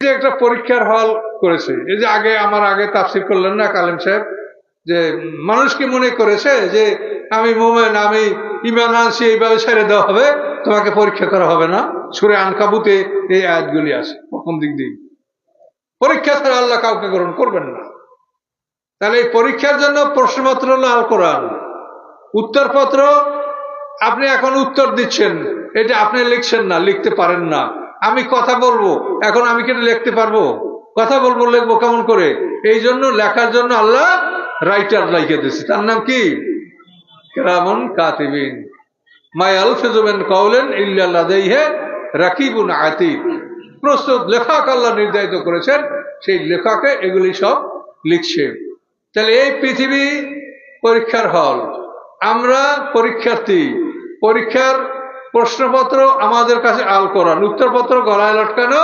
যে একটা পরীক্ষার হল করেছে, এই যে আমার আগে তাফসীর করলেন না কালেম সাহেব, যে মানুষ কি মনে করেছে যে আমি মোমেন, আমি ঈমান আনছি, এইভাবে ছেড়ে দেওয়া হবে, তোমাকে পরীক্ষা করা হবে না? সূরা আনকাবুতে এই আয়াতগুলি আছে। প্রথম দিক দিয়ে পরীক্ষা ছাড়া আল্লাহ কাউকে গ্রহণ করবেন না। তাহলে এই পরীক্ষার জন্য প্রশ্নপত্র হলো আল কোরআন, উত্তরপত্র আপনি এখন উত্তর দিচ্ছেন, এটা আপনি লিখছেন না, লিখতে পারেন না। আমি কথা বলবো, এখন আমি কি লিখতে পারবো? কথা বলবো, লিখবো কেমন করে? এই জন্য লেখার জন্য আল্লাহ রাইটার লাইকে দিয়েছে, তার নাম কি? কিরামুন কাতিবিন। মা ইয়ালফিযু মিন কাওলিন ইল্লা লাদাইহি রাকিবুন আতীদ। প্রস্তুত লেখক আল্লাহ নির্ধারিত করেছেন, সেই লেখকে এগুলি সব লিখছে। তাহলে এই পৃথিবী পরীক্ষার হল, আমরা পরীক্ষার্থী। পরীক্ষার প্রশ্নপত্র আমাদের কাছে আল কোরআন, উত্তরপত্র গলায় লটকানো